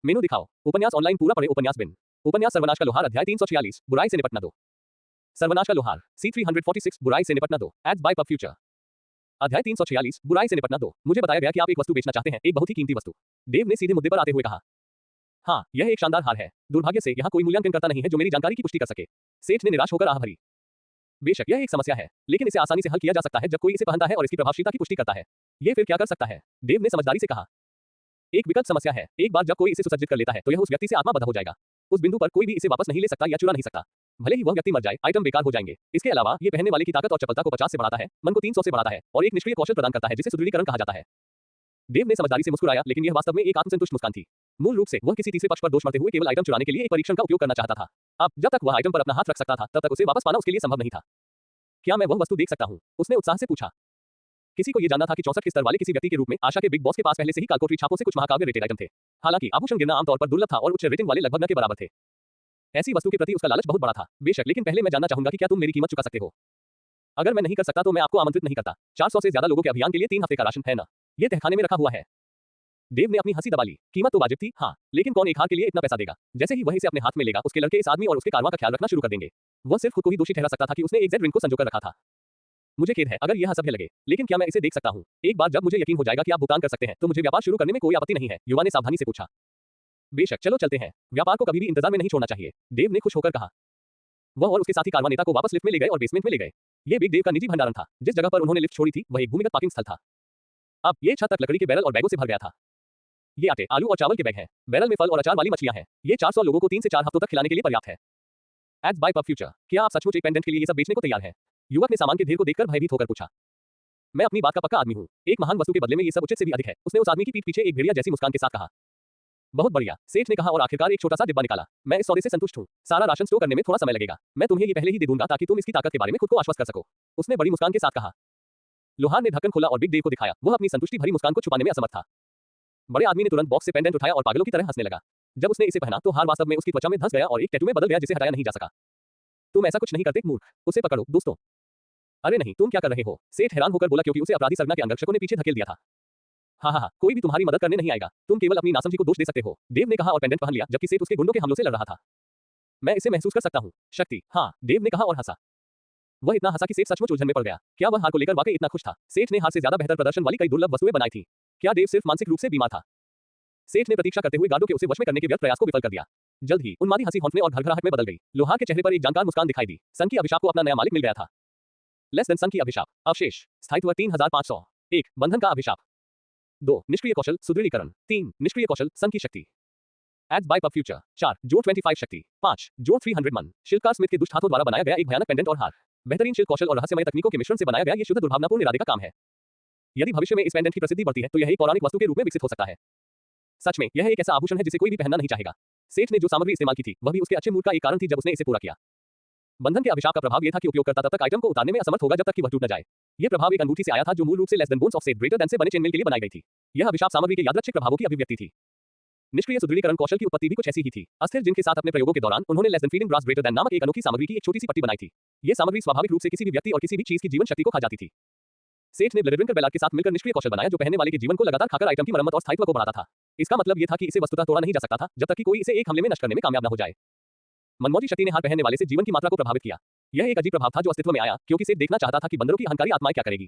मेनू दिखाओ। उपन्यास ऑनलाइन पूरा पढ़े। उपन्यास बिन। उपन्यास सर्वनाश का लोहार अध्याय 346 बुराई से निपटना 2। सर्वनाश का लोहार C346 बुराई से निपटना 2 एड्स बाय पब फ्यूचर। अध्याय 346 बुराई से निपटना 2। मुझे बताया गया कि आप एक वस्तु बेचना चाहते हैं, एक बहुत ही कीमती वस्तु। देव ने सीधे मुद्दे पर आते हुए कहा। हाँ, यह एक शानदार हार है। दुर्भाग्य से यहाँ कोई मूल्यांकन करता नहीं है जो मेरी जानकारी की पुष्टि कर सके। सेठ ने निराश होकर आह भरी। बेशक यह एक समस्या है, लेकिन इसे आसानी से हल किया जा सकता है जब कोई इसे पहनता है और इसकी प्रभावशीलता की पुष्टि करता है। ये फिर क्या कर सकता है? देव ने समझदारी से कहा। एक विकल्प समस्या है। एक बार जब कोई इसे सुसज्जित कर लेता है तो यह उस व्यक्ति से आत्माबद्ध हो जाएगा। उस बिंदु पर कोई भी इसे वापस नहीं ले सकता या चुरा नहीं सकता। भले ही वह व्यक्ति मर जाए, आइटम बेकार हो जाएंगे। इसके अलावा ये पहनने वाले की ताकत और चपलता को 50 से बढ़ाता है, मन को 300 से बढ़ाता है और एक निष्क्रिय कौशल प्रदान करता है जिसे सुदृढ़ीकरण कहा जाता है। देव ने समझदारी से मुस्कुराया, लेकिन यह वास्तव में एक आत्मसंतुष्ट मुस्कान थी। मूल रूप से वह किसी तीसरे पक्ष पर दोष मढ़ते हुए केवल आइटम चुराने के लिए एक परीक्षण का उपयोग करना चाहता था। अब जब तक वह आइटम पर अपना हाथ रख सकता था, तब तक उसे वापस पाना उसके लिए संभव नहीं था। क्या मैं वह वस्तु देख सकता हूँ? उसने उत्साह से पूछा। किसी को यह जानना था कि 64 के स्तर वाले किसी व्यक्ति के रूप में आशा के बिग बॉस के पास पहले से ही कालकोठरी छापों से कुछ महाकाव्य रेटेड आइटम थे। हालांकि आभूषण गिरना आमतौर पर दुर्लभ था और उच्च रेटिंग वाले लगभग न के बराबर थे। ऐसी वस्तु के प्रति उसका लालच बहुत बड़ा था। बेशक, लेकिन पहले मैं जानना चाहूंगा कि क्या तुम मेरी कीमत चुका सकते हो? अगर मैं नहीं कर सकता तो मैं आपको आमंत्रित नहीं करता। 400 से ज्यादा लोगों के अभियान के लिए 3 हफ्ते का राशन है ना? ये तहखाने में रखा हुआ है। देव ने अपनी हंसी दबा ली। कीमत तो वाजिब थी, हाँ, लेकिन कौन एक हार के लिए इतना पैसा देगा? जैसे ही वह इसे अपने हाथ में लेगा, उसके लड़के इस आदमी और उसके कारवां का ख्याल रखना शुरू कर देंगे। वह सिर्फ खुद को ही दोषी ठहरा सकता था कि उसने एक जेड रिंग को संजोकर रखा था। मुझे खेद है अगर यह असभ्य लगे, लेकिन क्या मैं इसे देख सकता हूँ? एक बार जब मुझे यकीन हो जाएगा कि आप भुगतान कर सकते हैं, तो मुझे व्यापार शुरू करने में कोई आपत्ति नहीं है, युवा ने सावधानी से पूछा। बेशक, चलो चलते हैं। व्यापार को कभी भी इंतजार में नहीं छोड़ना चाहिए, देव ने खुश होकर कहा। वह और उसके साथी कारवां नेता को वापस लिफ्ट में ले गए और बेसमेंट में ले गए। ये बिग देव का निजी भंडारण था। जिस जगह पर उन्होंने लिफ्ट छोड़ी थी, वह एक भूमिगत पार्किंग स्थल था। अब ये छत तक लकड़ी के बैरल और बैगों से भर गया था। ये आटे, आलू और चावल के बैग हैं। बैरल में फल और अचार वाली मछलियां हैं। ये 400 लोगों को 3 से 4 हफ्तों तक खिलाने के लिए पर्याप्त है। Ads bye pub future. क्या आप सचमुच एक पेंडेंट के लिए ये सब बेचने को तैयार हैं? युवक ने सामान के ढेर को देखकर भयभीत होकर पूछा। मैं अपनी बात का पक्का आदमी हूँ। एक महान वस्तु के बदले में ये सब उचित से भी अधिक है, उसने उस आदमी की पीठ पीछे एक भेड़िया जैसी मुस्कान के साथ कहा। बहुत बढ़िया, सेठ ने कहा और आखिरकार एक छोटा सा डिब्बा निकाला। मैं इस सौदे से संतुष्ट हूँ। सारा राशन स्टोर करने में थोड़ा समय लगेगा। मैं तुम्हें ये पहले ही दे दूंगा ताकि तुम इसकी ताकत के बारे में खुद को आश्वस्त कर सको। उसने बड़ी मुस्कान के साथ कहा। लोहार ने ढक्कन खोला और बिग देव को दिखाया। वह अपनी संतुष्टि भरी मुस्कान को छुपाने में असमर्थ था। बड़े आदमी ने तुरंत बॉक्स से पेंडेंट उठाया और पागलों की तरह हंसने लगा। जब उसने इसे पहना तो हार वास्तव में उसकी त्वचा में धंस गया और एक टैटू में बदल गया जिसे हटाया नहीं जा सका। तुम ऐसा कुछ नहीं करते मूर्ख, उसे पकड़ो दोस्तों। अरे नहीं, तुम क्या कर रहे हो? सेठ हैरान होकर बोला क्योंकि उसे अपराधी सरगना के अंगरक्षकों ने पीछे धकेल दिया था। हाँ, कोई भी तुम्हारी मदद करने नहीं आएगा। तुम केवल अपनी नासमझी को दोष दे सकते हो, देव ने कहा और पेंडेंट पहन लिया जबकि सेठ उसके गुंडों के हमलों से लड़ रहा था। मैं इसे महसूस कर सकता हूँ। शक्ति, हाँ, देव ने कहा और हंसा। वह इतना हंसा कि सेठ सचमुच उलझन में पड़ गया। क्या वह हार को लेकर वाकई इतना खुश था? सेठ ने हार से ज्यादा बेहतर प्रदर्शन वाली कई दुर्लभ वस्तुएं बनाई थी। क्या देव सिर्फ मानसिक रूप से बीमार था? सेठ ने प्रतीक्षा करते हुए गार्डों के उसे वश में करने के व्यर्थ प्रयास को विफल कर दिया। जल्द ही उन्मादी हंसी हौंकने और घरघराहट में बदल गई। लोहार के चेहरे पर एक जानकार मुस्कान दिखाई दी। सन की अभिशाप को अपना नया मालिक मिल गया था। लेस देन सन की अभिशाप। अवशेष स्थायित्व 3500। 1 बंधन का अभिशाप। 2 निष्क्रिय कौशल सुदृढ़ीकरण। 3 निष्क्रिय कौशल सन की शक्ति। Ads bye pub future. 4 जोड़ 25 शक्ति। 5 जोड़ 300 मन। शिल्पकार स्मिथ के दुष्ट हाथों द्वारा बनाया गया एक भयानक पेंडेंट और हार। बेहतरीन शिल्प कौशल और रहस्यमय तकनीकों के मिश्रण से बनाया गया ये शुद्ध दुर्भावनापूर्ण इरादे का काम है। यदि भविष्य में इस पेंडेंट की प्रसिद्धि बढ़ती है तो यह एक पौराणिक वस्तु के रूप में विकसित हो सकता है। सच में यह एक ऐसा आभूषण है जिसे कोई भी पहनना नहीं चाहेगा। सेठ ने जो सामग्री इस्तेमाल की थी वह भी उसके अच्छे मूड का एक कारण थी जब उसने इसे पूरा किया। बंधन के अभिशाप का प्रभाव यह था कि उपयोगकर्ता तब तक आइटम को उतारने में असमर्थ होगा जब तक कि वह टूट न जाए। यह प्रभाव एक अंगूठी से आया था जो मूल रूप से less than bones of set greater than से बने चेनमेल के लिए बनाई गई थी। यह अभिशाप सामग्री के यादृच्छिक प्रभावों की अभिव्यक्ति थी। निष्क्रिय सुदृढ़ीकरण कौशल की उत्पत्ति भी कुछ ऐसी ही थी। अस्थिर जिनके साथ अपने प्रयोगों के दौरान उन्होंने less than feeding brass greater than नामक एक अनोखी सामग्री की एक छोटी सी पट्टी बनाई थी। यह सामग्री स्वाभाविक रूप से किसी भी व्यक्ति और किसी भी चीज की जीवन शक्ति को खा जाती थी। सेठ ने ब्लडविंकर बेलार के साथ मिलकर निष्क्रिय कौशल बनाया जो पहनने वाले के जीवन को लगातार खाकर आइटम की मरम्मत और स्थायित्व को बढ़ाता था। इसका मतलब यह था कि इसे वस्तुतः तोड़ा नहीं जा सकता था जब तक कि कोई इसे एक हमले में नष्ट करने में कामयाब न हो जाए। मनमौजी शक्ति ने हार पहनने वाले से जीवन की मात्रा को प्रभावित किया। यह एक अजीब प्रभाव था जो अस्तित्व में आया क्योंकि सेठ देखना चाहता था कि बंदरों की अहंकारी आत्माएं क्या करेगी।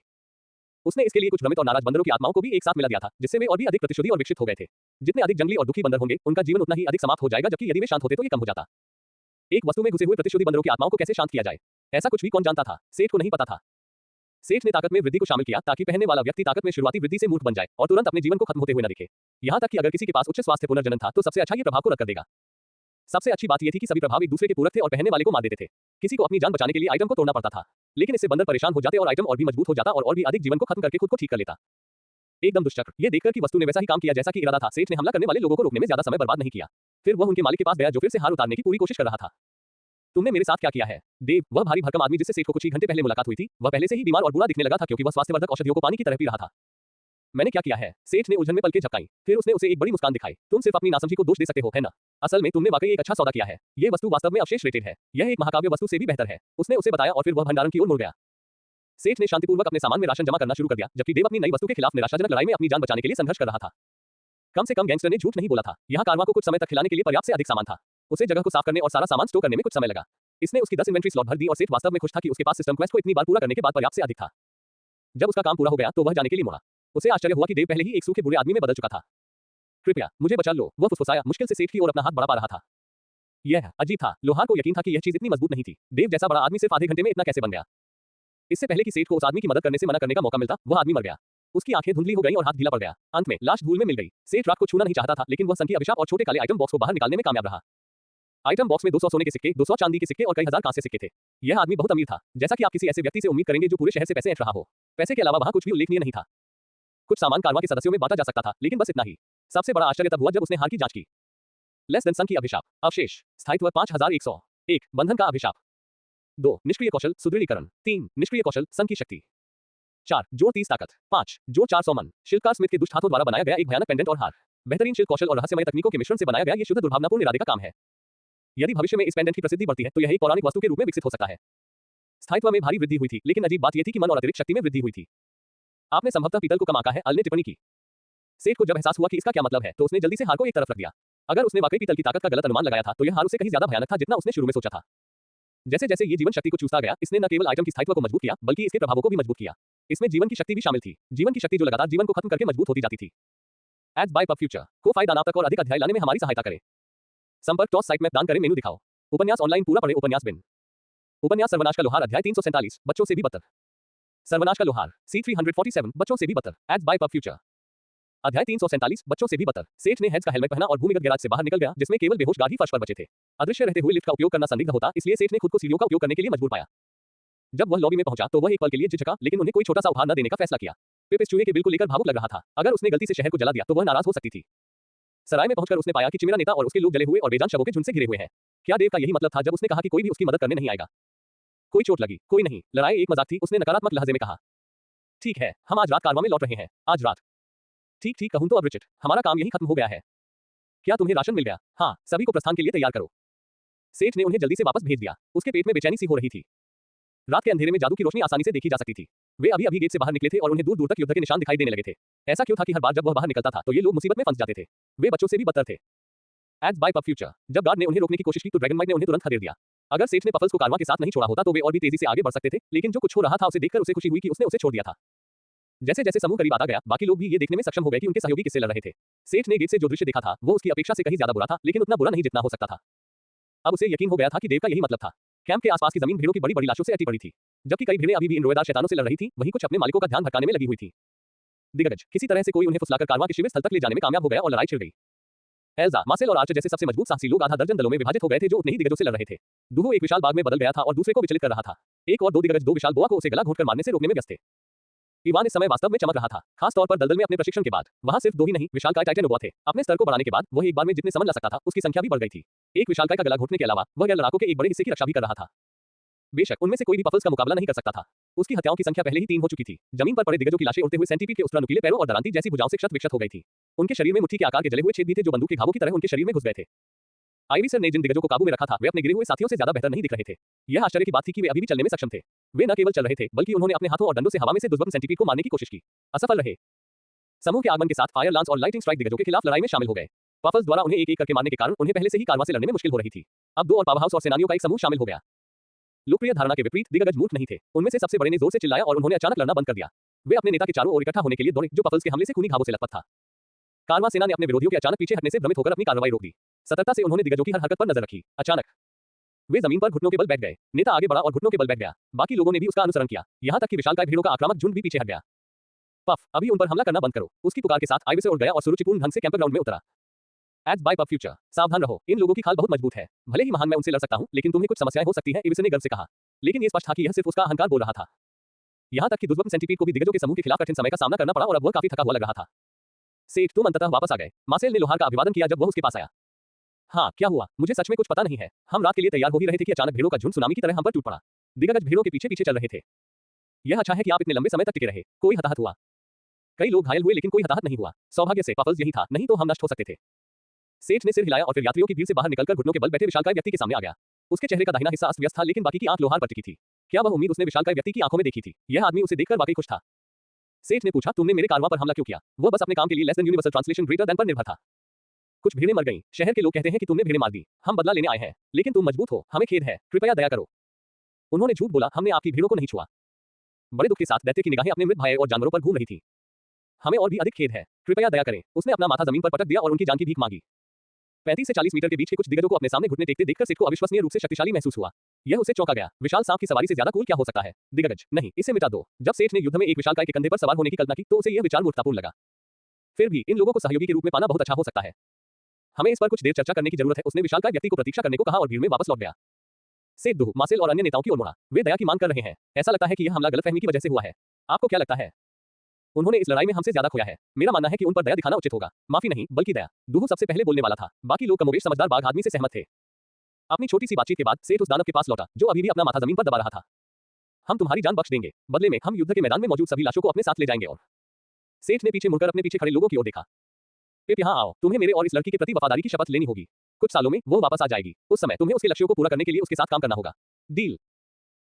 उसने इसके लिए कुछ भ्रमित और नाराज बंदरों की आत्माओं को भी एक साथ मिला दिया था जिससे वे और भी अधिक प्रतिशोधी और विकसित हो गए थे। जितने अधिक जंगली और दुखी बंदर होंगे उनका जीवन उतना ही अधिक समाप्त हो जाएगा, जबकि यदि वे शांत होते तो ये कम हो जाता। एक वस्तु में घुसे हुए प्रतिशोधी बंदरों की आत्माओं को कैसे शांत किया जाए, ऐसा कुछ भी कौन जानता था? सेठ को नहीं पता था। सेठ ने ताकत में वृद्धि को शामिल किया ताकि पहनने वाला व्यक्ति ताकत में शुरुआती वृद्धि से मूर्ख बन जाए और तुरंत अपने जीवन को खत्म होते हुए न दिखे। यहाँ तक कि अगर किसी के पास उच्च स्वास्थ्य पुनर्जनन था तो सबसे अच्छा ये प्रभाव को रद्द कर देगा। सबसे अच्छी बात यह थी कि सभी प्रभाव एक दूसरे के पूरक थे और पहनने वाले को मार देते थे। किसी को अपनी जान बचाने के लिए आइटम को तोड़ना पड़ता था, लेकिन इससे बंदर परेशान हो जाते और आइटम और भी मजबूत हो जाता और भी अधिक जीवन को खत्म करके खुद को ठीक कर लेता। एकदम दुष्चक्र। ये देखकर कि वस्तु ने वैसा ही काम किया जैसा कि इरादा था, सेठ ने हमला करने वाले लोगों को रोकने में ज्यादा समय बर्बाद नहीं किया। फिर वह उनके मालिक के पास गया जो फिर से हार उतारने की पूरी कोशिश कर रहा था। तुमने मेरे साथ क्या किया है? देव, वह भारी भरकम आदमी जिससे सेठ को कुछ ही घंटे पहले मुलाकात हुई थी, वह पहले से ही बीमार और बुरा दिखने लगा था क्योंकि वह स्वास्थ्यवर्धक औषधियों को पानी की तरह पी रहा था। मैंने क्या किया है? सेठ ने उलझन में पलकें झपकाई। फिर उसने उसे एक बड़ी मुस्कान दिखाई। तुम सिर्फ अपनी नासमझी को दोष दे सकते हो, है ना? असल में तुमने वाकई एक अच्छा सौदा किया है। ये वस्तु वास्तव में अवशेष रेटेड है। यह एक महाकाव्य वस्तु से भी बेहतर है। उसने उसे बताया और फिर वह भंडारण की ओर मुड़ गया। सेठ ने शांतिपूर्वक अपने सामान में राशन जमा करना शुरू कर दिया जबकि देव अपनी नई वस्तु के खिलाफ निराशाजनक लड़ाई में अपनी जान बचाने के लिए संघर्ष कर रहा था। कम से कम गैंगस्टर ने झूठ नहीं बोला था। यहाँ कारवां को कुछ समय तक खिलाने के लिए पर्याप्त से अधिक सामान था। उसे जगह को साफ करने और सारा सामान स्टोर करने में कुछ समय लगा। इसने उसकी 10 इन्वेंट्री स्लॉट भर दी और सेठ वास्तव में खुश था कि उसके पास सिस्टम क्वेस्ट को इतनी बार पूरा करने के बाद पर्याप्त से अधिक था। जब उसका काम पूरा हो गया तो वह जाने के लिए मुड़ा। उसे आश्चर्य हुआ कि देव पहले ही एक सूखे बुरे आदमी में बदल चुका था। कृपया मुझे बचा लो, वह फुसफुसाया, मुश्किल से सेठ की ओर अपना हाथ बढ़ा पा रहा था। यह अजीब था। लोहार को यकीन था कि यह चीज इतनी मजबूत नहीं थी। देव जैसा बड़ा आदमी सिर्फ आधे घंटे में इतना कैसे बन गया? इससे पहले कि सेठ को उस आदमी की मदद करने से मना करने का मौका मिलता, वह आदमी मर गया। उसकी आंखें धुंधली हो गईं और हाथ ढीला पड़ गया। अंत में लाश धूल में मिल गई। सेठ रात को छूना नहीं चाहता था, लेकिन वह सन की अभिशाप और छोटे काले आइटम बॉक्स को बाहर निकालने में कामयाब रहा। आइटम बॉक्स में 200 सोने के सिक्के, 200 चांदी के सिक्के और कई हजार कांस्य सिक्के थे। यह आदमी बहुत अमीर था, जैसा कि आप किसी ऐसे व्यक्ति से उम्मीद करेंगे जो पूरे शहर से पैसे ऐंठ रहा हो। पैसे के अलावा वहां कुछ भी उल्लेखनीय नहीं था। कुछ सामान कारवां के सदस्यों में बांटा जा सकता था, लेकिन बस इतना ही। सबसे बड़ा आश्चर्य तब हुआ जब उसने हार की जांच की। लेस देन सन की अभिशाप, अवशेष, स्थायित्व 5100, 1 बंधन का अभिशाप, 2 निष्क्रिय कौशल सुदृढ़ीकरण, 3 निष्क्रिय कौशल सन की शक्ति, 4 जोड़ 30 ताकत, 5 जोड़ 400 मन, शिल्पकार स्मिथ के दुष्ट हाथों द्वारा बनाया गया एक भयानक पेंडेंट और हार। बेहतरीन शिल्प कौशल और रहस्यमय तकनीकों के मिश्रण से बनाया गया ये शुद्ध दुर्भावनापूर्ण इरादे का काम है। यदि भविष्य में इस पेंडेंट की प्रसिद्धि बढ़ती है तो यह एक पौराणिक वस्तु के रूप में विकसित हो सकता है। स्थायित्व में भारी वृद्धि हुई थी, लेकिन अजीब बात यह थी कि मन और अतिरिक्त शक्ति में वृद्धि हुई थी। आपने संभवतः पीतल को कम आंका है, अल ने टिप्पणी की। सेठ को जब एहसास हुआ कि इसका क्या मतलब है तो उसने जल्दी से हार को एक तरफ रख दिया। अगर उसने वाकई पीतल की ताकत का गलत अनुमान लगाया था तो यह हार उससे कहीं ज्यादा भयानक था जितना उसने शुरू में सोचा था। जैसे जैसे ये जीवन शक्ति को चूसता गया, इसने न केवल आइटम की स्थायित्व को मजबूत किया बल्कि इसके प्रभावों को भी मजबूत किया। इसमें जीवन की शक्ति भी शामिल थी, जीवन की शक्ति जो लगातार जीवन को खत्म करके मजबूत होती जाती थी। एड्स बाय पब फ्यूचर को फायदा नाम तक और अधिक अध्याय लाने में हमारी सहायता करें। संपर्क टॉस साइट में दान करें, मेनू दिखाओ। उपन्यास ऑनलाइन पूरा पढ़े। उपन्यास बिन उपन्यास सर्वनाश का लोहार अध्याय 347 बच्चों से भी बदतर। सर्वनाश का लोहार C347 बच्चों से भी बदतर। एड्स बाय पब फ्यूचर अध्याय 347 बच्चों से भी बदतर। सेठ ने हेड्स का हेलमेट पहना और भूमिगत गैराज से बाहर निकल गया, जिसमें केवल बेहोश गार्ड ही फर्श पर बचे थे। अदृश्य रहते हुए लिफ्ट का उपयोग करना संदिग्ध होता, इसलिए सेठ ने खुद को सीढ़ियों का उपयोग करने के लिए मजबूर पाया। जब वह लॉबी में पहुंचा तो वह एक पल के लिए झिझका, लेकिन उन्हें कोई छोटा सा उपहार न देने का फैसला किया। पिप इस चूहे के बिल को लेकर भावुक लग रहा था। अगर उसने गलती से शहर को जला दिया तो वह नाराज हो सकती थी। सराय में पहुंचकर उसने पाया कि चिमेरा नेता और उसके लोग जले हुए और बेजान शवों के झुंड से घिरे हुए हैं। क्या देव का यही मतलब था जब उसने कहा कि कोई भी उसकी मदद करने नहीं आएगा? कोई चोट लगी? कोई नहीं। लड़ाई एक मजाक थी, उसने नकारात्मक लहजे में कहा। ठीक है, हम आज रात कारवां में लौट रहे हैं। आज रात? ठीक ठीक कहूं तो अब रिचर्ड, हमारा काम यही खत्म हो गया है। क्या तुम्हें राशन मिल गया? हाँ, सभी को प्रस्थान के लिए तैयार करो। सेठ ने उन्हें जल्दी से वापस भेज दिया। उसके पेट में बेचैनी सी हो रही थी। रात के अंधेरे में जादू की रोशनी आसानी से देखी जा सकती थी। वे अभी अभी गेट से बाहर निकले थे और उन्हें दूर दूर तक युद्ध के निशान दिखाई देने लगे थे। ऐसा क्यों था कि हर बार जब वह बाहर निकलता था तो ये लोग मुसीबत में फंस जाते थे? वे बच्चों से भी बदतर थे। एड्स बाय पब फ्यूचर जब गार्ड ने उन्हें रोकने की कोशिश की तो ड्रैगन माइट ने उन्हें तुरंत खदेड़ दिया। अगर सेठ ने पफल्स को कारवां के साथ नहीं छोड़ा होता तो वे और भी तेजी से आगे बढ़ सकते थे, लेकिन जो कुछ हो रहा था उसे देखकर उसे खुशी हुई कि उसने उसे छोड़ दिया था। जैसे जैसे समूह करीब आता गया, बाकी लोग भी ये देखने में सक्षम हो गए कि उनके सहयोगी किससे लड़ रहे थे। सेठ ने गेट से जो दृश्य देखा था वो उसकी अपेक्षा से कहीं ज्यादा बुरा था, लेकिन उतना बुरा नहीं जितना हो सकता था। अब उसे यकीन हो गया था कि देव का यही मतलब था। कैंप के आसपास की जमीन भीड़ों की बड़ी बड़ी लाशों से अटी पड़ी थी। जबकि कई भीड़ें अभी भी इन रोएदार शैतानों से लड़ रही थीं, वहीं कुछ अपने मालिकों का ध्यान भटकाने में लगी हुई थी। दिग्गज किसी तरह से कोई उन्हें फुसलाकर कारवां के शिविर स्थल तक ले जाने में कामयाब हो गया और लड़ाई छिड़ गई। एल्जा, मार्सेल और आर्चर जैसे सबसे मजबूत साहसी लोग आधा दर्जन दलों में विभाजित हो गए थे जो उतने ही दिग्गजों से लड़ रहे थे। दूहो एक विशाल बाग में बदल गया था और दूसरे को विचलित कर रहा था। एक और दो दिग्गज दो विशाल बोआ को उसे गला घोंटकर मारने से रोकने में व्यस्त थे। इवान इस समय वास्तव में चमक रहा था, खास तौर पर दलदल में अपने प्रशिक्षण के बाद। वहां सिर्फ दो ही नहीं, विशालकाय टाइटेनोबोआ थे। अपने स्तर को बढ़ाने के बाद वह एक बार में जितने समझ ला सकता था उसकी संख्या भी बढ़ गई थी। एक विशालकाय का गला घोटने के अलावा वह गैर लड़ाकों के एक बड़े हिस्से की रक्षा भी कर रहा था। बेशक उनमें से कोई भी पफल्स का मुकाबला नहीं कर सकता था। उसकी हत्याओं की संख्या पहले ही 3 हो चुकी थी। जमीन पर पड़े दिग्गजों की लाशें उड़ते हुए सेंटीपीड के उस नुकीले पैरों और दरांती जैसी भुजाओं से क्षत विक्षत हो गई थी। उनके शरीर में मुट्ठी के आकार के जले हुए छेद भी थे जो बंदूक के घावों की तरह उनके शरीर में घुस गए थे। आईवी सर ने जिन दिग्गजों को काबू में रखा था वे अपने गिरे हुए साथियों से ज्यादा बेहतर नहीं दिख रहे थे। यह आश्चर्य की बात थी कि वे अभी भी चलने में सक्षम थे। वे न केवल चल रहे थे बल्कि उन्होंने अपने हाथों और डंडों से हवा में से दुर्बल सेंटीपीड को मारने की कोशिश की। असफल रहे। समूह के आगमन के साथ फायर लांस और लाइटिंग स्ट्राइक दिग्गजों के खिलाफ लड़ाई में शामिल हो गए। पफल्स द्वारा उन्हें एक एक करके मारने के कारण उन्हें पहले से ही कारवां से लड़ने में मुश्किल हो रही थी। अब 2 और पावरहाउस और सेनानियों का एक समूह शामिल हो गया। लोकप्रिय धारणा के विपरीत दिग्गज मूर्ख नहीं थे। उनमें से सबसे बड़े ने जोर से चिल्लाया और उन्होंने अचानक लड़ना बंद कर दिया। वे अपने नेता के चारों ओर इकट्ठा होने के लिए दौड़े जो पफल्स के हमले से खूनी घावों से लथपथ था। कारवां सेना ने अपने विरोधियों के अचानक पीछे हटने से भ्रमित होकर अपनी कार्रवाई रोक दी। सतर्कता से उन्होंने दिग्गजों की हर हरकत पर नजर रखी। अचानक वे जमीन पर घुटनों के बल बैठ गए। नेता आगे बढ़ा और घुटनों के बल बैठ गया। बाकी लोगों ने भी उसका अनुसरण किया, यहां तक कि विशालकाय भीड़ों का आक्रामक झुंड भी पीछे हट गया। पफ, अभी उन पर हमला करना बंद करो। उसकी पुकार के साथ आईवे से उड़ गया और सुरुचिपूर्ण ढंग से कैंप ग्राउंड में उतरा। एड्स बाय पब फ्यूचर, सावधान रहो, इन लोगों की खाल बहुत मजबूत है। भले ही महान मैं उनसे लड़ सकता हूं, लेकिन तुम्हें कुछ समस्याएं हो सकती हैं, इविस ने गर्व से कहा। लेकिन ये स्पष्ट था कि यह सिर्फ उसका अहंकार बोल रहा था। यहां तक कि दुर्बल सेंटीपीड को भी दिग्गजों के समूह के खिलाफ कठिन समय का सामना करना पड़ा और अब वह काफी थका हुआ लग रहा था। सेठ, तुम अंततः वापस आ गए। मार्सेल ने लोहार का अभिवादन किया जब वह उसके पास आया। हाँ, क्या हुआ? मुझे सच में कुछ पता नहीं है। हम रात के लिए तैयार हो ही रहे थे कि अचानक भीड़ों का झुंड सुनामी की तरह हम पर टूट पड़ा। दिग्गज भीड़ों के पीछे पीछे चल रहे थे। यह अच्छा है कि आप इतने लंबे समय तक टिके रहे। कोई हताहत हुआ? कई लोग घायल हुए लेकिन कोई हताहत नहीं हुआ। सौभाग्य से पफल्स यही था, नहीं तो हम नष्ट हो सकते थे। सेठ ने सिर हिलाया और फिर यात्रियों की भीड़ से बाहर निकलकर घुटनों के बल बैठे विशालकाय व्यक्ति के सामने आ गया। उसके चेहरे का दाहिना हिस्सा अस्त व्यस्त था, लेकिन बाकी की आंख लोहार पर टिकी थी। क्या वह उम्मीद उसने विशालकाय व्यक्ति की आंखों में देखी थी? यह आदमी उसे देखकर वाकई खुश था। सेठ ने पूछा, तुमने मेरे कारवां पर हमला क्यों किया? वह बस अपने काम के लिए less than universal translation greater than पर निर्भर था। कुछ भीड़ें मर गईं। शहर के लोग कहते हैं कि तुमने भीड़ें मार दी। हम बदला लेने आए हैं, लेकिन तुम मजबूत हो, हमें खेद है, कृपया दया करो। उन्होंने झूठ बोला, हमने आपकी भीड़ों को नहीं छुआ। बड़े दुख के साथ दैत्य की निगाहें अपने मृत भाई और जानवरों पर घूम रही थी। हमें और भी अधिक खेद है, कृपया दया करें। उसने अपना माथा जमीन पर पटक दिया और उनकी जान की भीख मांगी। 35 से 40 मीटर के बीच के कुछ दिग्गजों को अपने सामने घुटने टेकते देखकर सेठ को अविश्वसनीय रूप से शक्तिशाली महसूस हुआ। यह उसे चौंका गया। विशाल सांप की सवारी से ज्यादा कूल क्या हो सकता है? दिग्गज, नहीं, इसे मिटा दो। जब सेठ ने युद्ध में एक विशालकाय के कंधे पर सवार होने की कल्पना की तो उसे यह विचार मूर्खतापूर्ण लगा। फिर भी इन लोगों को सहयोगी के रूप में पाना बहुत अच्छा हो सकता है। हमें इस पर कुछ देर चर्चा करने की जरूरत है। उसने विशालकाय व्यक्ति को प्रतीक्षा करने को कहा और भीड़ में वापस लौट गया। सेठ दुह, मासेल और अन्य नेताओं की ओर मुड़ा। वे दया की मांग कर रहे हैं। ऐसा लगता है कि यह हमला गलतफहमी की वजह से हुआ है। आपको क्या लगता है? उन्होंने इस लड़ाई में हमसे ज्यादा खोया है। मेरा मानना है कि उन पर दया दिखाना उचित होगा। माफी नहीं, बल्कि दया। दूह सबसे पहले बोलने वाला था। बाकी लोग कमोबेश समझदार बाघ आदमी से सहमत थे। अपनी छोटी सी बातचीत के बाद सेठ उस दानव के पास लौटा, जो अभी भी अपना माथा जमीन पर दबा रहा था। हम तुम्हारी जान बख्श देंगे। बदले में हम युद्ध के मैदान में मौजूद सभी लाशों को अपने साथ ले जाएंगे। और सेठ ने पीछे मुड़कर अपने पीछे खड़े लोगों की ओर देखा। पिप, यहाँ आओ। तुम्हें मेरे और इस लड़की के प्रति वफादारी की शपथ लेनी होगी। कुछ सालों में वो वापस आ जाएगी। उस समय तुम्हें उसके लक्ष्यों को पूरा करने के लिए उसके साथ काम करना होगा। डील?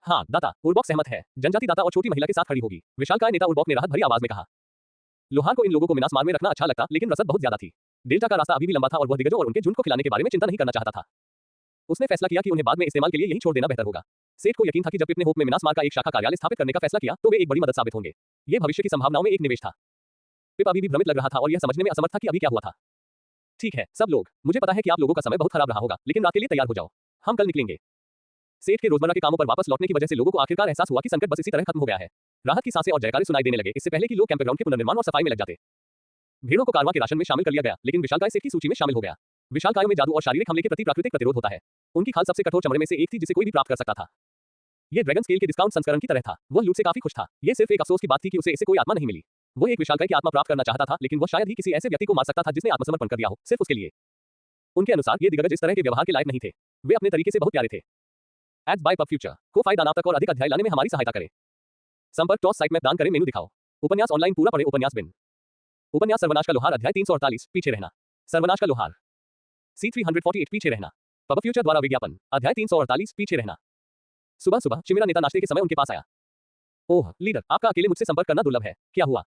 हाँ, दाता। उर्बॉक सहमत है। जनजाति दाता और छोटी महिला के साथ खड़ी होगी। विशालकाय नेता उर्बॉक ने राहत भरी आवाज में कहा। लोहार को इन लोगों को मिनास मार में रखना अच्छा लगता, लेकिन रसद बहुत ज्यादा थी। डेल्टा का रास्ता अभी भी लंबा था और वह दिग्गजों और उनके झुंड को खिलाने के बारे में चिंता नहीं करना चाहता था। उसने फैसला किया कि उन्हें बाद में इस्तेमाल के लिए यही छोड़ देना बेहतर होगा। सेठ को यकीन था कि जब पिप ने होप में मिनास मार का एक शाखा कार्यालय स्थापित करने का फैसला किया तो वे एक बड़ी मदद साबित होंगे। ये भविष्य की संभावनाओं में एक निवेश था। पिप अभी भी भ्रमित लग रहा था और यह समझने में असमर्थ था कि अभी क्या हुआ था। ठीक है सब लोग, मुझे पता है कि आप लोगों का समय बहुत खराब रहा होगा, लेकिन रात के लिए तैयार हो जाओ। हम कल निकलेंगे। सेठ के रोजमर्रा के कामों पर वापस लौटने की वजह से लोगों को आखिरकार एहसास हुआ कि संकट बस इसी तरह खत्म हो गया है। राहत की सांसें और जयकारे सुनाई देने लगे, इससे पहले कि लोग कैंपग्राउंड के पुनर्निर्माण और सफाई में लग जाते। भीड़ों को कारवां के राशन में शामिल कर लिया गया, लेकिन विशालकाय सेठ की सूची में शामिल हो गया। विशालकायों में जादू और शारीरिक हमले के प्रति प्राकृतिक प्रतिरोध होता है। उनकी खाल सबसे कठोर चमड़े में से एक थी जिसे कोई भी प्राप्त कर सकता था। ये ड्रैगन स्केल के डिस्काउंट संस्करण की तरह था। वह लूट से काफी खुश था। ये सिर्फ एक अफसोस की बात थी कि उसे इससे कोई आत्मा नहीं मिली। वो एक विशालकाय की आत्मा प्राप्त करना चाहता था, लेकिन वह शायद ही किसी ऐसे व्यक्ति को मार सकता था जिसने आत्मसमर्पण कर दिया हो, सिर्फ उसके लिए। उनके अनुसार ये दिग्गज इस तरह के व्यवहार के लायक नहीं थे। वे अपने तरीके से बहुत प्यारे थे। एड्स बाय पब फ्यूचर को फायदा नाम तक और अधिक अध्याय लाने में हमारी सहायता करें। संपर्क टॉस साइट मैप दान करें, मेनू दिखाओ। उपन्यास ऑनलाइन पूरा पढ़े। उपन्यास बिन। उपन्यास सर्वनाश का लोहार अध्याय 348 पीछे रहना। सर्वनाश का लोहार C348 पीछे रहना। पब फ्यूचर द्वारा विज्ञापन अध्याय 348 पीछे रहना। सुबह सुबह चिमिरा नेता नाश्ते के समय उनके पास आया। ओह लीडर, आपका अकेले मुझसे संपर्क करना दुर्लभ है। क्या हुआ?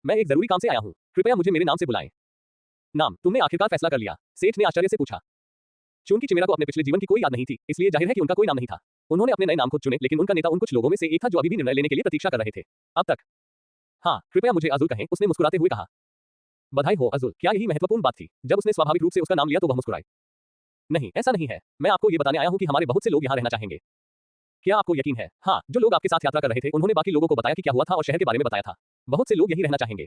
मैं एक जरूरी काम से आया हूँ, कृपया मुझे मेरे नाम से बुलाएं। नाम? तुमने आखिरकार फैसला कर लिया? सेठ ने आश्चर्य से पूछा। चूंकि चिमिरा को अपने पिछले जीवन की कोई याद नहीं थी, इसलिए जाहिर है कि उनका कोई नाम नहीं था। उन्होंने अपने नए नाम खुद चुने, लेकिन उनका नेता उन कुछ लोगों में से एक था जो अभी भी निर्णय लेने के लिए प्रतीक्षा कर रहे थे। अब तक? हाँ, कृपया मुझे अजुल कहें, उसने मुस्कुराते हुए कहा। बधाई हो अजुल, क्या यही महत्वपूर्ण बात थी? जब उसने स्वाभाविक रूप से उसका नाम लिया तो वह मुस्कुराई। नहीं, ऐसा नहीं है। मैं आपको ये बताने आया हूँ कि हमारे बहुत से लोग यहाँ रहना चाहेंगे। क्या आपको यकीन है? हाँ, जो लोग आपके साथ यात्रा कर रहे थे उन्होंने बाकी लोगों को बताया कि क्या हुआ था और शहर के बारे में बताया था। बहुत से लोग यही रहना चाहेंगे।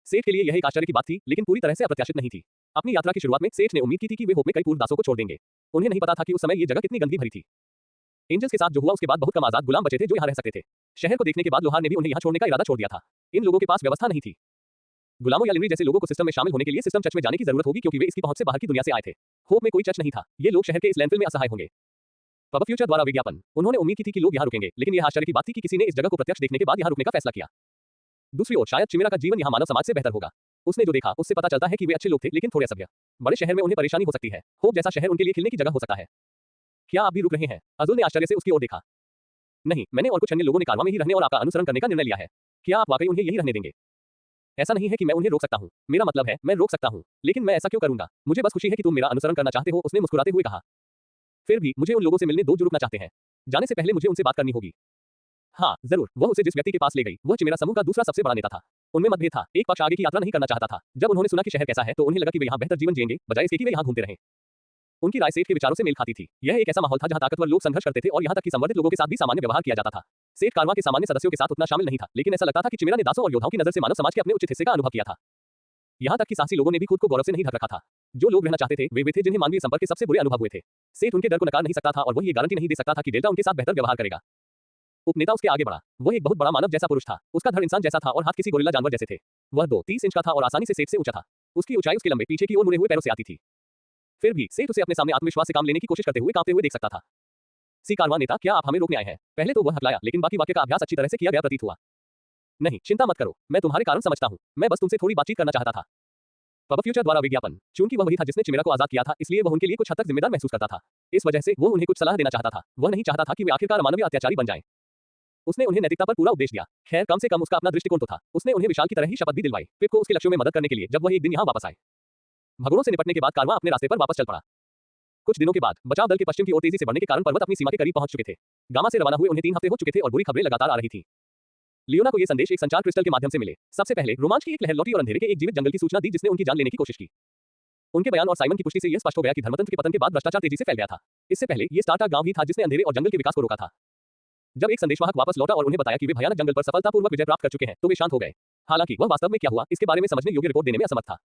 सेठ के लिए यह एक आश्चर्य की बात थी, लेकिन पूरी तरह से अप्रत्याशित नहीं थी। अपनी यात्रा की शुरुआत में सेठ ने उम्मीद की थी कि वे होप में कई पूर्वदासों को छोड़ देंगे। उन्हें नहीं पता था कि उस समय ये जगह कितनी गंदगी भरी थी। एंजल्स के साथ जो हुआ उसके बाद बहुत कम आजाद गुलाम बचे थे जो यहाँ रह सकते थे। शहर को देखने के बाद लोहार ने भी उन्हें यहाँ छोड़ने का इरादा छोड़ दिया था। इन लोगों के पास व्यवस्था नहीं थी। गुलामों या लिनरी जैसे लोगों को सिस्टम में शामिल होने के लिए सिस्टम चर्च में जाने की जरूरत होगी, क्योंकि वे इसकी पहुंच से बाहर की दुनिया से आए थे। होप में कोई चर्च नहीं था। ये लोग शहर के इस लैंडफिल में असहाय होंगे। पब फ्यूचर द्वारा विज्ञापन। उन्होंने उम्मीद की थी कि लोग यहाँ रुकेंगे, लेकिन यह आश्चर्य की बात थी कि किसी ने इस जगह को प्रत्यक्ष देखने के बाद यहाँ रुकने का फैसला किया। दूसरी ओर शायद चिमिरा का जीवन यहाँ मानव समाज से बेहतर होगा। उसने जो देखा उससे पता चलता है कि वे अच्छे लोग थे, लेकिन थोड़े असभ्य। बड़े शहर में उन्हें परेशानी हो सकती है। होप जैसा शहर उनके लिए खिलने की जगह हो सकता है। क्या आप भी रुक रहे हैं? अजुल ने आश्चर्य से उसकी ओर देखा। नहीं, मैंने और कुछ अन्य लोगों ने कारवां में ही रहने और आपका अनुसरण करने का निर्णय लिया है। क्या आप वाकई उन्हें यही रहने देंगे? ऐसा नहीं है कि मैं उन्हें रोक सकता हूँ। मेरा मतलब है मैं रोक सकता हूँ, लेकिन मैं ऐसा क्यों करूंगा? मुझे बस खुशी है कि तुम मेरा अनुसरण करना चाहते हो, उसने मुस्कुराते हुए कहा। फिर भी मुझे उन लोगों से मिलने दो जो रुकना चाहते हैं। जाने से पहले मुझे उनसे बात करनी होगी। हाँ जरूर। वह उसे जिस व्यक्ति के पास ले गई वह चिमिरा समूह का दूसरा सबसे बड़ा नेता था। उनमें मतभेद था। एक पक्ष आगे की यात्रा नहीं करना चाहता था। जब उन्होंने सुना कि शहर कैसा है तो उन्हें लगा कि वे यहाँ बेहतर जीवन जिएंगे, बजाय इसके कि वे यहाँ घूमते रहें। उनकी राय सेठ के विचारों से मेल खाती थी। यह एक ऐसा माहौल था जहाँ ताकतवर लोग संघर्ष करते थे और यहाँ तक कि संवर्धित लोगों के साथ भी सामान्य व्यवहार किया जाता था। सेठ कारवां के सामान्य सदस्यों के साथ उतना शामिल नहीं था, लेकिन ऐसा लगता था कि चिमिरा ने दासों और योद्धाओं की नजर से मानव समाज के अपने उचित हिस्से का अनुभव किया था। यहाँ तक कि साहसी लोगों ने भी खुद को गौरव से नहीं ढक रखा था। जो लोग रहना चाहते थे वे थे जिन्हें मानवीय संपर्क के सबसे बुरे अनुभव हुए थे। सेठ उनके डर को नकार नहीं सकता था और वह ये गारंटी नहीं दे सकता था कि डेल्टा उनके साथ बेहतर व्यवहार करेगा। उपनेता उसके आगे बढ़ा। वह एक बहुत बड़ा मानव जैसा पुरुष था। उसका धड़ इंसान जैसा था और हाथ किसी गोरिल्ला जानवर जैसे थे। वह 2-30 इंच का था और आसानी से सेठ से ऊंचा था। उसकी ऊंचाई उसके लंबे पीछे की ओर मुड़े हुए पैरों से आती थी। फिर भी सेठ उसे अपने सामने आत्मविश्वास से काम लेने की कोशिश करते हुए कांपते हुए देख सकता था। सी कारवां नेता, क्या आप हमें रोकने आए हैं? पहले तो वह हकलाया, लेकिन बाकी वाक्य का अभ्यास अच्छी तरह से किया गया प्रतीत हुआ। नहीं, चिंता मत करो, मैं तुम्हारे कारण समझता हूँ। मैं बस तुमसे थोड़ी बातचीत करना चाहता था। पब फ्यूचर द्वारा विज्ञापन। चूंकि वह वही था जिसने चिमिरा को आजाद किया था, इसलिए वह उनके लिए कुछ हद तक जिम्मेदार महसूस करता था। इस वजह से वो उन्हें कुछ सलाह देना चाहता था। वह नहीं चाहता था कि वे आखिरकार मानवीय अत्याचारी बन जाएं। उसने उन्हें नैतिकता पर पूरा उपदेश दिया। खैर कम से कम उसका अपना दृष्टिकोण तो था। उसने उन्हें विशाल की तरह ही शपथ भी दिलवाई, पिप को उसके लक्ष्यों में मदद करने के लिए, जब वह एक दिन यहाँ वापस आए। भगोड़ों से निपटने के बाद कारवां अपने रास्ते पर वापस चल पड़ा। कुछ दिनों के बाद बचाव दल के पश्चिम की ओर तेजी से बढ़ने के कारण पर्वत अपनी सीमा के करीब पहुंच चुके थे। गामा से रवाना हुए उन्हें 3 हफ्ते हो चुके थे और बुरी खबरें लगातार आ रही थी। लियोना को ये संदेश एक संचार क्रिस्टल के माध्यम से मिले। सबसे पहले रोमांच की एक लहर लौटी और अंधेरे के एक जीवित जंगल की सूचना दी जिसने उनकी जान लेने की कोशिश की। उनके बयान और साइमन की पुष्टि से यह स्पष्ट हो गया कि धर्मतंत्र के पतन के बाद भ्रष्टाचार तेजी से फैल गया था। इससे पहले ये स्टार्टा गांव ही था जिसने अंधेरे और जंगल के विकास को रोका था। जब एक संदेशवाहक वापस लौटा और उन्हें बताया कि वे भयानक जंगल पर सफलतापूर्वक विजय प्राप्त कर चुके हैं, तो वे शांत हो गए। हालांकि वह वास्तव में क्या हुआ इसके बारे में समझने योग्य रिपोर्ट देने में असमर्थ था।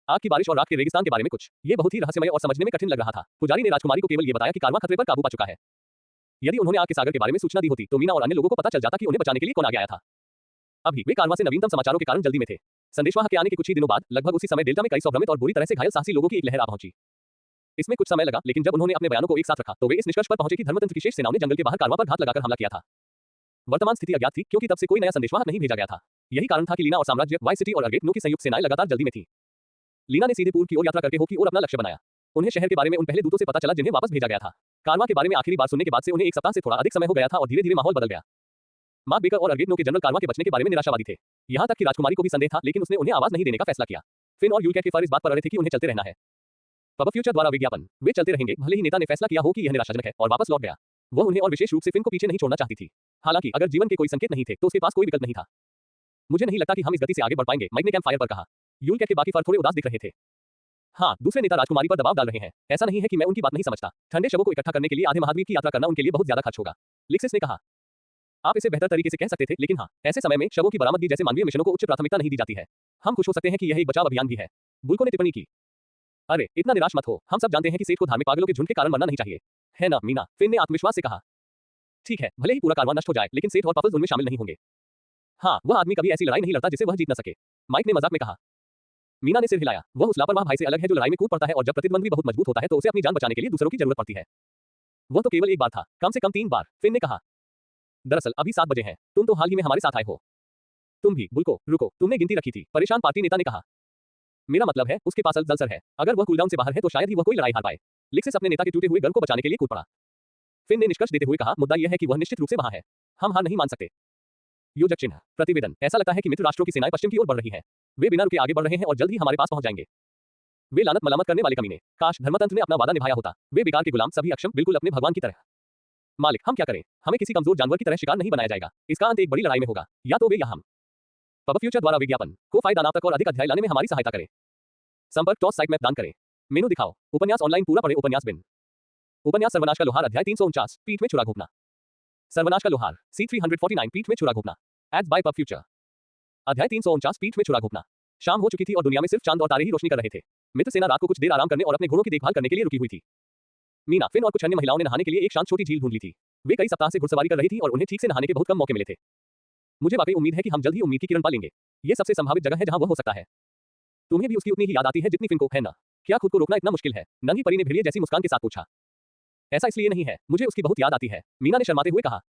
आग की बारिश और राख के रेगिस्तान के बारे में कुछ, ये बहुत ही रहस्यमय और समझने में कठिन लग रहा था। पुजारी ने राजकुमारी को केवल ये बताया कि कारवां खतरे पर काबू पा चुका है। यदि उन्होंने आग के सागर के बारे में सूचना दी होती तो मीना और अन्य लोगों को पता चल जाता कि उन्हें बचाने के लिए कौन आगे आया था। अभी वे कारवां से नवीनतम समाचारों के कारण जल्दी में थे। संदेशवाहक के आने के कुछ ही दिनों बाद लगभग उसी समय डेल्टा में कई सौ भ्रमित और बुरी तरह से घायल साहसी लोगों की एक लहर आ पहुंची। इसमें कुछ समय लगा, लेकिन जब उन्होंने अपने बयानों को एक साथ रखा तो वे इस निष्कर्ष पर पहुंचे कि धर्मतंत्र की शेष सेनाओं ने जंगल के बाहर कारवां पर घात लगाकर हमला किया था। वर्तमान स्थिति अज्ञात थी क्योंकि तब से कोई नया संदेशवाहक नहीं भेजा गया था। यही कारण था कि लीना और साम्राज्य वाई सिटी और अर्गेट नो की संयुक्त सेनाएं लगातार जल्दी में थी। लीना ने सीधे पूर्व की ओर यात्रा करके हो की ओर अपना लक्ष्य बनाया। उन्हें शहर के बारे में उन पहले दूतों से पता चला जिन्हें वापस भेजा गया था। कारवां के बारे में आखिरी बार सुनने के बाद से उन्हें एक सप्ताह से थोड़ा अधिक समय हो गया था और धीरे-धीरे माहौल बदल गया। मार्क बेकर और अर्गेट नो के जनरल कारवां के बचने के बारे में निराशावादी थे। यहां तक कि राजकुमारी को भी संदेह था, लेकिन उसने उन्हें आवाज नहीं देने का फैसला किया। फिन और यूलकैट के फर इस बात पर अड़े थे कि उन्हें चलते रहना है। पब फ्यूचर द्वारा विज्ञापन, वे चलते रहेंगे भले ही नेता ने फैसला किया हो कि यह निराशाजनक है, और वापस लौट गया। वह उन्हें और विशेष रूप से फिन को पीछे नहीं छोड़ना चाहती थी। हालांकि अगर जीवन के कोई संकेत नहीं थे तो उसके पास कोई विकल्प नहीं था। मुझे नहीं लगता कि हम इस गति से आगे बढ़ पाएंगे, माइक ने कैंप फायर पर कहा। यूलकैट के बाकी फर थोड़े उदास दिख रहे थे। हाँ, दूसरे नेता राजकुमारी पर दबाव डाल रहे हैं। ऐसा नहीं है कि मैं उनकी बात नहीं समझता। ठंडे शवों को इकट्ठा करने के लिए आधे महाद्वीप की यात्रा करना उनके लिए बहुत ज्यादा खर्च होगा। लिक्सिस ने कहा। आप इसे बेहतर तरीके से कह सकते थे, लेकिन हाँ, ऐसे समय में शवों की बरामदगी जैसे मानवीय मिशनों को उच्च प्राथमिकता नहीं दी जाती है। हम खुश हो सकते हैं कि यह एक बचाव अभियान भी है। बुल्को ने टिप्पणी की। अरे इतना निराश मत हो, हम सब जानते हैं कि सेठ को धार्मिक पागलों के झुंड के कारण मरना नहीं चाहिए, है ना मीना? फिन ने आत्मविश्वास से कहा। ठीक है, भले ही पूरा कारवां नष्ट हो जाए, लेकिन सेठ और पफल्स उनमें शामिल नहीं होंगे। हाँ, वह आदमी कभी ऐसी लड़ाई नहीं लड़ता जिसे वह जीत न सके, माइक ने मजाक में कहा। मीना ने सिर हिलाया। वह उस लापरवाह भाई से अलग है जो लड़ाई में कूद पड़ता है और जब प्रतिद्वंद्वी बहुत मजबूत होता है तो उसे अपनी जान बचाने के लिए दूसरों की जरूरत पड़ती है। वह तो केवल एक बार था, कम से कम 3 बार, फिन ने कहा। दरअसल अभी 7 बजे हैं, तुम तो हाल ही में हमारे साथ आए हो। तुम भी, बुल्को, रुको, तुमने गिनती रखी थी, परेशान पार्टी नेता ने कहा। मेरा मतलब है उसके पास अल्सर है, अगर वह कूलडाउन से बाहर है तो शायद ही वह कोई लड़ाई हार पाए। लिक्सिस अपने नेता के टूटे हुए गर्व को बचाने के लिए कूद पड़ा। फिन ने निष्कर्ष देते हुए कहा, मुद्दा यह है कि वह निश्चित रूप से वहां है। हम हार नहीं मान सकते। योजक चिन्ह, प्रतिवेदन, ऐसा लगता है कि मित्र राष्ट्रों की सेनाएं पश्चिम की ओर बढ़ रही हैं। वे बिना रुके आगे बढ़ रहे हैं और जल्द ही हमारे पास पहुंच जाएंगे। वे लानत मलामत करने वाले कमीने, काश धर्मतंत्र ने अपना वादा निभाया होता। वे बेकार के गुलाम, सभी अक्षम, बिल्कुल अपने भगवान की तरह। मालिक, हम क्या करें? हमें किसी कमजोर जानवर की तरह शिकार नहीं बनाया जाएगा। इसका अंत एक बड़ी लड़ाई में होगा, या तो वे या हम। पब फ्यूचर द्वारा विज्ञापन को फायदा नाम तक और अधिक अध्याय लाने में हमारी सहायता करें। संपर्क टॉस साइट मैप दान करें। मेनू दिखाओ। उपन्यास ऑनलाइन पूरा पढ़े। उपन्यास बिन। उपन्यास सर्वनाश का लोहार अध्याय 349, पीठ में छुरा घोंपना। सर्वनाश का लोहार C349, पीठ में छुरा घोंपना। एड्स बाय पब फ्यूचर। अध्याय 349, पीठ में छुरा घोंपना। शाम हो चुकी थी और दुनिया में सिर्फ चांद और तारे ही रोशनी कर रहे थे। मित्र सेना रात को कुछ देर आराम करने और अपने घोड़ों की देखभाल करने के लिए रुकी हुई थी। मीना, फिन और कुछ अन्य महिलाओं ने नहाने के लिए एक शांत छोटी झील ढूंढ ली थी। वे कई सप्ताह से घुड़सवारी कर रही थी और उन्हें ठीक से नहाने के बहुत कम मौके मिले थे। मुझे वाकई उम्मीद है कि हम जल्द ही उम्मीद की किरण पा लेंगे। ये सबसे संभावित जगह है जहां वह हो सकता है। तुम्हें भी उसकी उतनी ही याद आती है जितनी फिन को, है ना? क्या खुद को रोकना इतना मुश्किल है? नन्ही परी ने भेड़िए जैसी मुस्कान के साथ पूछा। ऐसा इसलिए नहीं है, मुझे उसकी बहुत याद आती है, मीना ने शर्माते हुए कहा।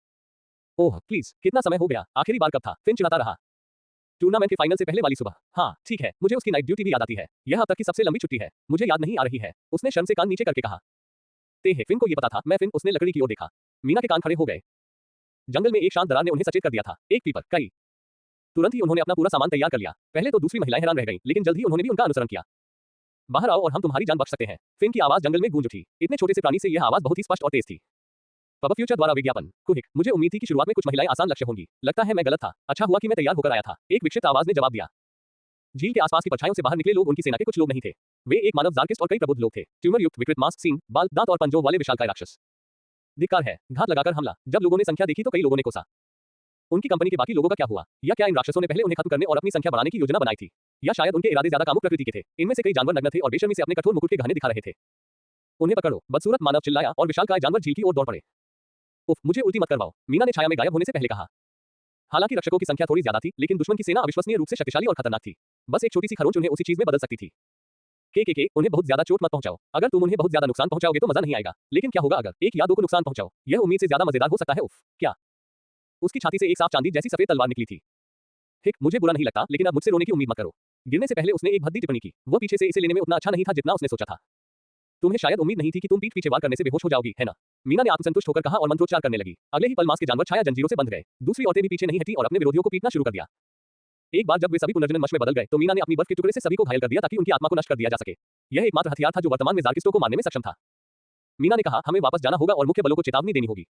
ओह प्लीज, कितना समय हो गया, आखिरी बार कब था? फिन चिढ़ाता रहा। टूर्नामेंट के फाइनल से पहले वाली सुबह। हाँ ठीक है, मुझे उसकी नाइट ड्यूटी भी याद आती है। यह अब तक की सबसे लंबी छुट्टी है। मुझे याद नहीं आ रही है, उसने शर्म से कान नीचे करके कहा। फिन को यह पता था, मैं फिन, उसने लकड़ी की ओर देखा। मीना के कान खड़े हो गए। जंगल में एक शांत दरार ने उन्हें सचेत कर दिया था। एक पीपर, कई। तुरंत ही उन्होंने अपना पूरा सामान तैयार कर लिया। पहले तो दूसरी महिलाएं हैरान रह गईं, लेकिन जल्द ही उन्होंने भी उनका अनुसरण किया। बाहर आओ और हम तुम्हारी जान बख्श सकते हैं। फिन की आवाज जंगल में गूंज उठी। इतने छोटे से प्राणी से यह आवाज बहुत ही स्पष्ट और तेज थी। पब फ्यूचर द्वारा विज्ञापन। कुहिक, मुझे उम्मीद थी कि शुरुआत में कुछ महिलाएं आसान लक्ष्य होंगी। लगता है मैं गलत था। अच्छा हुआ कि मैं तैयार होकर आया था, एक विक्षिप्त आवाज ने जवाब दिया। झील के आसपास की परछाइयों से बाहर निकले लोग उनकी सेना के कुछ लोग नहीं थे। वे एक मानव जार्किस्ट और कई प्रबुद्ध लोग थे। ट्यूमर युक्त, विकृत मास्क, सींग, बाल, दांत और पंजों वाले विशालकाय राक्षस। धिक्कार है, घात लगाकर हमला। जब लोगों ने संख्या देखी तो कई लोगों ने कोसा। उनकी कंपनी के बाकी लोगों का क्या हुआ? या क्या इन राक्षसों ने पहले उन्हें खत्म करने और अपनी संख्या बढ़ाने की योजना बनाई थी? या शायद उनके इरादे ज्यादा कामुक प्रकृति के थे? इनमें से कई जानवर नग्न थे और बेशर्मी से अपने कठोर मुकुट के गहने दिखा रहे थे। उन्हें पकड़ो, बदसूरत मानव चिल्लाया और विशालकाय जानवर झील की ओर दौड़ पड़े। उफ, मुझे उल्टी मत करवाओ, मीना ने छाया में गायब होने से पहले कहा। हालांकि रक्षकों की संख्या थोड़ी ज्यादा थी, लेकिन दुश्मन की सेना अविश्वसनीय रूप से शक्तिशाली और खतरनाक थी। बस एक छोटी सी खरोंच उन्हें उसी चीज में बदल सकती थी। के उन्हें बहुत ज्यादा चोट मत पहुंचाओ। अगर तुम उन्हें बहुत ज्यादा नुकसान पहुंचाओगे तो मजा नहीं आएगा। लेकिन क्या होगा अगर एक या दो को नुकसान पहुंचाओ? यह उम्मीद से ज्यादा मजेदार हो सकता है। उफ, क्या? उसकी छाती से एक साफ चांदी जैसी सफेद तलवार निकली थी। हिक, मुझे बुरा नहीं लगता, लेकिन अब मुझसे रोने की उम्मीद मत करो। गिरने से पहले उसने एक भद्दी टिप्पणी की। वो पीछे से इसे लेने में उतना अच्छा नहीं था जितना उसने सोचा था। तुम्हें शायद उम्मीद नहीं थी कि तुम पीठ पीछे वार करने से बेहोश हो जाओगी, है ना? मीना ने आत्मसंतुष्ट होकर कहा और मंत्रोच्चार करने लगी। अगले ही पल मांस के जानवर छाया जंजीरों से बंध गए। दूसरी औरतें भी पीछे नहीं हटी और अपने विरोधियों को पीटना शुरू कर दिया। एक बार जब वे सभी पुनर्जन्म मश में बदल गए तो मीना ने अपनी बर्फ के टुकड़े से सभी को घायल कर दिया ताकि उनकी आत्मा को नष्ट कर दिया जा सके। यह एकमात्र हथियार था जो वर्तमान में ज़ार्किस्टो को मारने में सक्षम था। मीना ने कहा, हमें वापस जाना होगा और मुख्य बलों को चेतावनी देनी होगी।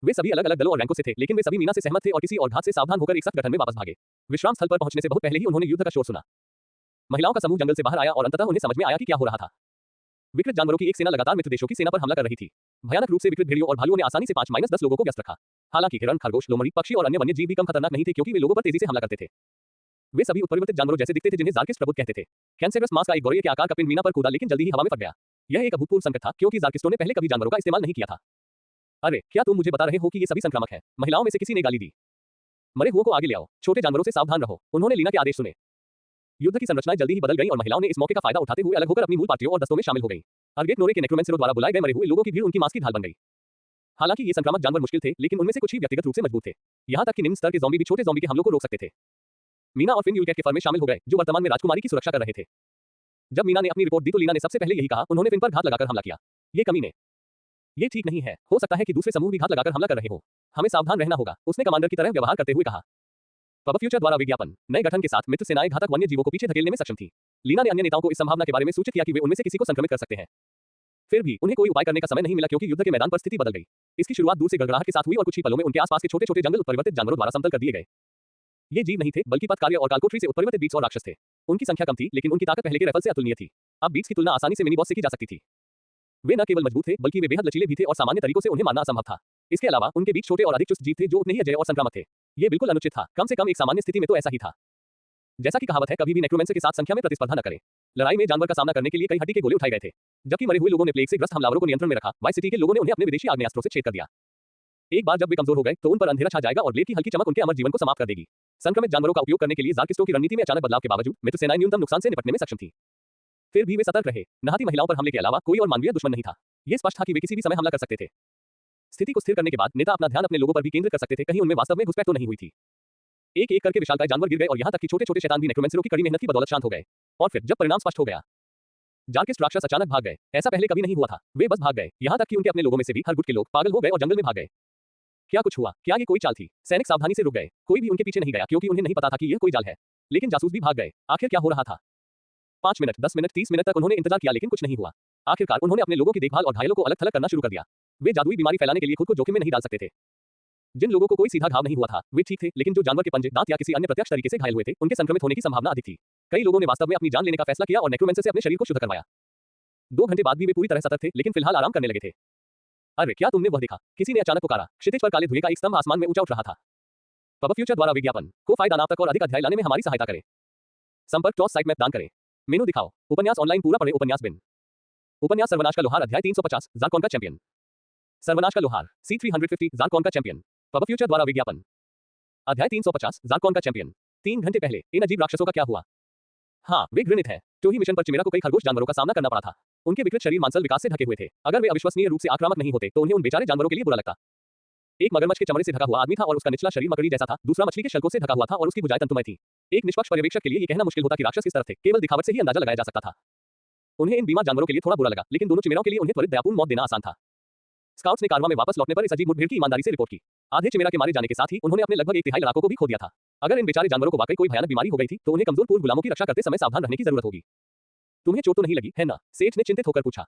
वे सभी अलग अलग दलों और रैंकों से थे, लेकिन वे सभी मीना से सहमत थे और किसी और घात से सावधान होकर एक सख्त गठन में वापस भागे। विश्राम स्थल पर पहुंचने से बहुत पहले ही उन्होंने युद्ध का शोर सुना। महिलाओं का समूह जंगल से बाहर आया और अंततः उन्हें समझ में आया कि क्या हो रहा था। विकृत जानवरों की एक सेना लगातार मित्र देशों की सेना पर हमला कर रही थी। भयानक रूप से विकृत भेड़ियों और भालुओं ने आसानी से 5-10 लोगों को व्यस्त रखा। हालांकि हिरण, खरगोश, लोमड़ी, पक्षी और अन्य वन्य जीव भी कम खतरनाक नहीं थे क्योंकि वे लोगों पर तेजी से हमला करते थे। वे सभी उत्परिवर्तित जानवरों जैसे दिखते थे जिन्हें ज़ार्किस्ट प्रबुद्ध कहते थे। कैंसेरस मांस का एक गोरे के आकार का पिंड मीना पर कूदा लेकिन जल्दी ही हवा में फट गया। यह एक अभूतपूर्व संकट था क्योंकि ज़ार्किस्टों ने पहले कभी जानवरों का इस्तेमाल नहीं किया था। अरे, क्या तुम मुझे बता रहे हो कि ये सभी संक्रामक है? महिलाओं में से किसी ने गाली दी। मरे हुओं को आगे ले आओ, छोटे जानवरों से सावधान रहो। उन्होंने लीना के आदेश सुने। युद्ध की संरचनाएं जल्दी ही बदल गईं और महिलाओं ने इस मौके का फायदा उठाते हुए अलग होकर अपनी मूल पार्टियों और दस्तों में शामिल हो गईं। अर्गेट नोरे के नेक्रोमेंसरों द्वारा बुलाए गए मरे हुए लोगों की भीड़ उनकी मांस की ढाल बन गई। हालांकि ये संक्रामक जानवर मुश्किल थे, लेकिन उनमें से कुछ ही व्यक्तिगत रूप से मजबूत थे। यहां तक कि निम्न स्तर के ज़ॉम्बी भी छोटे ज़ॉम्बी के हमलों को रोक सकते थे। मीना और फिन यूलकैट के फर्म में शामिल हो गए, जो वर्तमान में राजकुमारी की सुरक्षा कर रहे थे। जब मीना ने अपनी रिपोर्ट दी तो लीना ने सबसे पहले यही कहा, उन्होंने फिन पर घात लगाकर हमला किया। ये कमीने, ये ठीक नहीं है। हो सकता है कि दूसरे समूह भी घात लगाकर हमला कर रहे हो। हमें सावधान रहना होगा, उसने कमांडर की तरह व्यवहार करते हुए कहा। पब फ्यूचर द्वारा विज्ञापन, नए गठन के साथ मित्र सेनाएं घातक वन्य जीवों को पीछे धकेलने में सक्षम थी। लीना ने अन्य नेताओं को इस संभावना के बारे में सूचित किया कि वे उनमें से किसी को संक्रमित कर सकते हैं। फिर भी उन्हें कोई उपाय करने का समय नहीं मिला क्योंकि युद्ध के मैदान पर स्थिति बदल गई। इसकी शुरुआत दूर से गड़गड़ाहट के साथ हुई और कुछ ही पलों में उनके आसपास के छोटे-छोटे जंगल उत्परिवर्तित जानवरों द्वारा समतल कर दिए गए। ये जीव नहीं थे, बल्कि पतकार्य और कालकोठरी से उत्परिवर्तित बीट्स और राक्षस थे। उनकी संख्या कम थी, लेकिन उनकी ताकत पहले के राइफल से अतुलनीय थी। अब बीट्स की तुलना आसानी से मिनी बॉस से की जा सकती थी। वे न केवल मजबूत थे, बल्कि वे बेहद लचीले भी थे और सामान्य तरीकों से उन्हें मारना असंभव था। इसके अलावा उनके बीच छोटे और अधिक चुस्त जीव थे जो उतने ही अजय और संक्रामक थे। ये बिल्कुल अनुचित था, कम से कम एक सामान्य स्थिति में तो ऐसा ही था। जैसा कि कहावत है, कभी भी नेक्रोमेंसर के साथ संख्या में प्रतिस्पर्धा न करें। लड़ाई में जानवर का सामना करने के लिए कई हड्डी के गोले उठाए गए थे। जबकि मरे हुए लोगों ने प्लेग से ग्रस्त हमलावरों को नियंत्रण में रखा, वाइस सिटी के लोगों ने उन्हें अपने विदेशी आग्नेयास्त्रों से छेद कर दिया। एक बार जब वे कमजोर हो गए तो उन पर अंधेरा छा जाएगा और ब्लेड की हल्की चमक उनके अमर जीवन को समाप्त कर देगी। संक्रमित जानवरों का उपयोग करने के लिए ज़ार्किस्टों की रणनीति में अचानक बदलाव के बावजूद मित्र सेनाएं न्यूनतम नुकसान से निपटने में सक्षम थी। फिर भी वे सतर्क रहे। नहाती महिलाओं पर हमले के अलावा कोई और मानवीय दुश्मन नहीं था। ये स्पष्ट था कि वे किसी भी समय हमला कर सकते थे। स्थिति को स्थिर करने के बाद नेता अपना ध्यान अपने लोगों पर भी केंद्रित कर सकते थे, कहीं उनमें वास्तव में घुसपैठ तो नहीं हुई थी। एक एक करके विशालकाय जानवर गिर गए और यहाँ तक कि छोटे-छोटे शैतान भी नेक्रोमेंसरों की कड़ी मेहनत की बदौलत शांत हो गए। और फिर जब परिणाम स्पष्ट हो गया, ज़ार्किस्ट राक्षस अचानक भाग गए। ऐसा पहले कभी नहीं हुआ था। वे बस भाग गए, यहाँ तक कि उनके अपने लोगों में से भी हर गुट के लोग पागल हो गए और जंगल में भाग गए। क्या कुछ हुआ? क्या ये कोई चाल थी? सैनिक सावधानी से रुक गए। कोई भी उनके पीछे नहीं गया क्योंकि उन्हें नहीं पता था कि यह कोई जाल है। लेकिन जासूस भी भाग गए। आखिर क्या हो रहा था? 5 मिनट, 10 मिनट, 30 मिनट तक उन्होंने इंतजार किया, लेकिन कुछ नहीं हुआ। आखिरकार उन्होंने अपने लोगों की देखभाल और घायलों को अलग-थलग करना शुरू कर दिया। वे जादुई बीमारी फैलाने के लिए खुद को जोखिम में नहीं डाल सकते थे। जिन लोगों को कोई सीधा घाव नहीं हुआ था, वे ठीक थे, लेकिन जो जानवर के पंजे, दांत या किसी अन्य प्रत्यक्ष तरीके से घायल हुए थे, उनके संक्रमित होने की संभावना अधिक थी। कई लोगों ने वास्तव में अपनी जान लेने का फैसला किया और नेक्रोमेंसर से अपने शरीर को शुद्ध करवाया। 2 घंटे बाद भी वे पूरी तरह सतर्क थे, लेकिन फिलहाल आराम करने लगे थे। अरे, क्या तुमने वह देखा? किसी ने अचानक पुकारा। क्षितिज पर काले धुएं का एक स्तंभ आसमान में ऊंचा उठ रहा था। पब फ्यूचर द्वारा विज्ञापन को फायदा नाप तक और अधिक अध्याय लाने में हमारी सहायता करें। संपर्क टॉस साइट मैप दान करें। मेनू दिखाओ। उपन्यास ऑनलाइन पूरा पढ़ें। उपन्यास बिन। उपन्यास सर्वनाश का लोहार अध्याय 350 ज़ार्कॉन का चैंपियन। सर्वनाश का लोहार C350 ज़ार्कॉन का चैंपियन। पब फ्यूचर द्वारा विज्ञापन। अध्याय 350 ज़ार्कॉन का चैंपियन। 3 घंटे पहले इन अजीब राक्षसों का क्या हुआ? हाँ, वे घृणित है। टोही मिशन पर चिमेरा को कई खरगोश जानवरों का सामना करना पड़ा था। उनके विकृत शरीर मांसल विकास से ढके हुए थे। अगर वे अविश्वसनीय रूप से आक्रामक नहीं होते तो उन्हें उन बेचारे जानवरों के लिए बुरा लगता। एक मगरमच्छ के चमड़े से ढका हुआ आदमी था और उसका निचला शरीर मकड़ी जैसा था। दूसरा मछली के शल्कों से ढका हुआ था और उसकी भुजाएं तंतुमय थी। एक निष्पक्ष पर्यवेक्षक के लिए ये कहना मुश्किल होता कि राक्षस किस तरह थे। केवल दिखावट से ही अंदाजा लगाया जा सकता था। उन्हें इन बीमार जानवरों के लिए थोड़ा बुरा लगा, लेकिन दोनों चिमेराओं के लिए उन्हें त्वरित दयापूर्ण मौत देना आसान था। स्काउट्स ने कारवां में वापस लौटने पर इस अजीब मुठभेड़ की ईमानदारी से रिपोर्ट की। आधे चिमेरा के मारे जाने के साथ ही उन्होंने अपने लगभग 1/3 लड़ाकों को भी खो दिया था। अगर इन बेचारे जानवरों को वाकई कोई भयानक बीमारी हो गई थी तो उन्हें कमजोर पूर्व गुलामों की रक्षा करते समय सावधान रहने की जरूरत होगी। तुम्हें चोट तो नहीं लगी है ना? सेठ ने चिंतित होकर पूछा।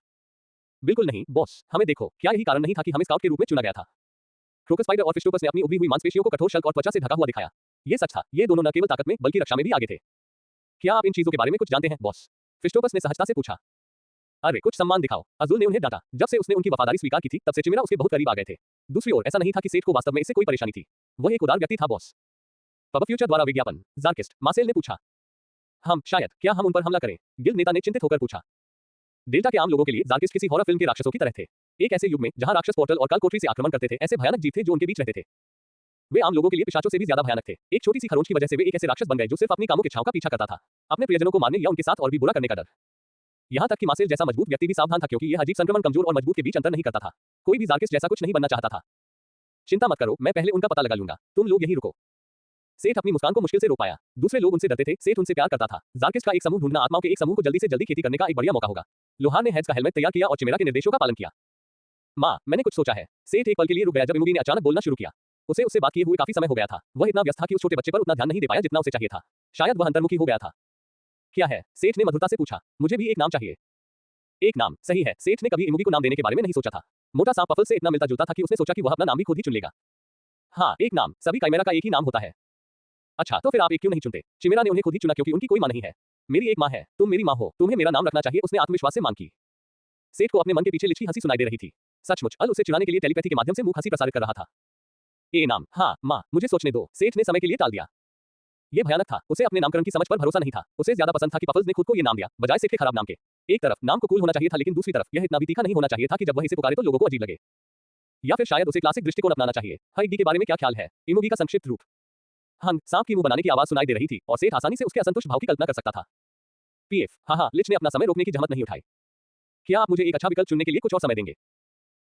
बिल्कुल नहीं बॉस, हमें देखो, क्या यही कारण नहीं था कि हमें स्काउट के रूप में चुना गया था? क्रोकस स्पाइडर और फिस्टोपस ने अपनी उभरी हुई मांसपेशियों को कठोर शल्क और त्वचा से ढका हुआ दिखाया। ये सच था, ये दोनों न केवल ताकत में बल्कि रक्षा में भी आगे थे। क्या आप इन चीजों के बारे में कुछ जानते हैं बॉस? फिस्टोपस ने सहजता से पूछा। अरे, कुछ सम्मान दिखाओ। अज़ुल ने उन्हें डांटा। जब से उसने उनकी वफादारी स्वीकार की थी, तब से चिमेरा उसके बहुत करीब आ गए थे। दूसरी ओर ऐसा नहीं था कि सेठ को वास्तव में इससे कोई परेशानी थी। वह एक उदार व्यक्ति था बॉस। पब फ्यूचर द्वारा विज्ञापन। ज़ार्किस्ट, मार्सेल ने पूछा। हम शायद, क्या हम उन पर हमला करें? गिल्ड नेता ने चिंतित होकर पूछा। डेल्टा के आम लोगों के लिए ज़ार्किस्ट किसी हॉरर फिल्म के राक्षसों की तरह थे। एक ऐसे युग में जहां राक्षस पोर्टल और कालकोठरी से आक्रमण करते थे, ऐसे भयानक जीव थे जो उनके बीच रहते थे। वे आम लोगों के लिए पिशाचों से भी ज्यादा भयानक थे। एक छोटी सी खरोंच की वजह से वे एक ऐसे राक्षस बन गए जो सिर्फ अपनी कामों के छाव का पीछा करता था, अपने प्रियजनों को मारने या उनके साथ और भी बुरा करने का डर। यहाँ तक कि मार्सेल जैसा मजबूत व्यक्ति भी सावधान था क्योंकि यह अजीब संक्रमण कमजोर और मजबूत के बीच अंतर नहीं करता था। कोई भी ज़ार्किस्ट जैसा कुछ नहीं बनना चाहता था। चिंता मत करो, मैं पहले उनका पता लगा लूंगा। तुम लोग यहीं रुको। सेठ अपनी मुस्कान को मुश्किल से रोक पाया। दूसरे लोग उनसे डरते थे, सेठ उनसे प्यार करता था। ज़ार्किस्ट का एक समूह ढूंढना आत्माओं के एक समूह को जल्दी से जल्दी खेती करने का एक बढ़िया मौका होगा। लोहार ने हेड्स का हेलमेट तैयार किया और चिमेरा के निर्देशों का पालन किया। माँ, मैंने कुछ सोचा है। सेठ एक पल के लिए रुक गया जब इमोगी ने अचानक बोलना शुरू किया। उसे उससे बात किए हुए काफी समय हो गया था। वह इतना व्यस्त था कि उस छोटे बच्चे पर उतना ध्यान नहीं दे पाया जितना उसे चाहिए था। शायद वह अंतर्मुखी हो गया था। क्या है? सेठ ने मधुरता से पूछा। मुझे भी एक नाम चाहिए। एक नाम, सही है। सेठ ने कभी इमोगी को नाम देने के बारे में नहीं सोचा था। मोटा सांप पफल से इतना मिलता जुलता था कि उसने सोचा कि वह अपना नाम भी खुद ही चुन लेगा। हाँ, एक नाम, सभी काइमेरा का एक ही नाम होता है। अच्छा, तो फिर आप एक क्यों नहीं चुनते? चिमेरा ने उन्हें खुद ही चुना क्योंकि उनकी कोई माँ नहीं है। मेरी एक माँ है, तुम मेरी माँ हो, तुम्हें मेरा नाम रखना चाहिए, उसने आत्मविश्वास से मांग की। सेठ को अपने मन के पीछे लिच्छी हंसी सुनाई दे रही थी। सचमुच, अल उसे चिढ़ाने के लिए टेलीपैथी के माध्यम से मुंह हंसी प्रसारित कर रहा था। ए नाम, हाँ, माँ, मुझे सोचने दो। सेठ ने समय के लिए टाल दिया। ये भयानक था। उसे अपने नामकरण की समझ पर भरोसा नहीं था। उसे ज्यादा पसंद था कि पफल्स ने खुद को ये नाम दिया, बजाय सेठ के खराब नाम के। एक तरफ नाम को कूल होना चाहिए था, लेकिन दूसरी तरफ यह इतना भी तीखा नहीं होना चाहिए था कि जब वह इसे पुकारे तो लोगों को अजीब लगे। या फिर शायद उसे क्लासिक दृष्टिकोण अपनाना चाहिए। हाइडी के बारे में क्या ख्याल है? इमोगी का संक्षिप्त रूप। हंग, सांप की मुंह बनाने की आवाज सुनाई दे रही थी और सेठ आसानी से उसके असंतुष्ट भाव की कल्पना कर सकता था। पीएफ, हाँ, लिच ने अपना समय रोकने की जहमत नहीं उठाई। क्या आप मुझे एक अच्छा विकल्प चुनने के लिए कुछ और समय देंगे?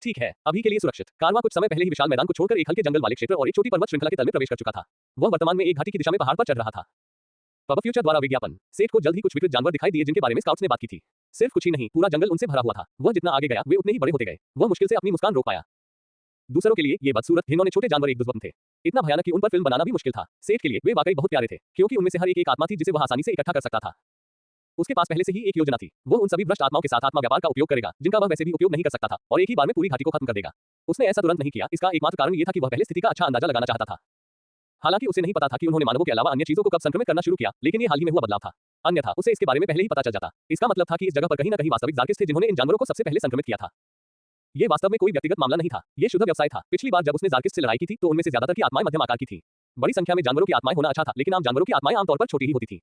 ठीक है, अभी के लिए सुरक्षित। कारवां कुछ समय पहले ही विशाल मैदान को छोड़कर एक हल्के जंगल वाले क्षेत्र और एक छोटी पर्वत श्रृंखला के तल में प्रवेश कर चुका था। वह वर्तमान में एक घाटी की दिशा में पहाड़ पर चढ़ रहा था। पब फ्यूचर द्वारा विज्ञापन। सेठ को जल्द ही कुछ विकृत जानवर दिखाई दिए जिनके बारे में स्काउट्स ने बात की थी। सिर्फ कुछ ही नहीं, पूरा जंगल उनसे भरा हुआ था। वह जितना आगे गया वे उतने ही बड़े होते गए। वह मुश्किल से अपनी मुस्कान रोक पाया। दूसरों के लिए ये बदसूरत घिनौने छोटे जानवर एक दुर्लभ थे। इतना भयानक कि उन पर फिल्म बनाना भी मुश्किल था। सेठ के लिए वे वाकई बहुत प्यारे थे, क्योंकि उनमें से हर एक आत्मा थी जिसे वह आसानी से इकट्ठा कर सकता था। उसके पास पहले से ही एक योजना थी। वो उन सभी भ्रष्ट आत्माओं के साथ आत्मा व्यापार का उपयोग करेगा जिनका वह वैसे भी उपयोग नहीं कर सकता था, और एक ही बार में पूरी घाटी को खत्म कर देगा। उसने ऐसा तुरंत नहीं किया। इसका एकमात्र कारण ये था कि वह पहले स्थिति का अच्छा अंदाजा लगाना चाहता था। हालांकि उसे नहीं पता था कि उन्होंने मानवों के अलावा अन्य चीजों को कब संक्रमित करना शुरू किया, लेकिन ये हाल ही में हुआ बदलाव था। अन्यथा उसे इसके बारे में पहले ही पता चल जाता। इसका मतलब था कि इस जगह पर कहीं न कहीं वास्तविक जार्किस्ट थे जिन्होंने इन जानवरों को सबसे पहले संक्रमित किया था। ये वास्तव में कोई व्यक्तिगत मामला नहीं था, ये शुद्ध व्यवसाय था। पिछली बार जब उसने जार्किस्ट से लड़ाई की थी तो उनमें से ज्यादातर की आत्माएं मध्यम आकार की थी। बड़ी संख्या में जानवरों की आत्माएं होना अच्छा था, लेकिन आम जानवरों की आत्माएं आमतौर पर छोटी ही होती थी।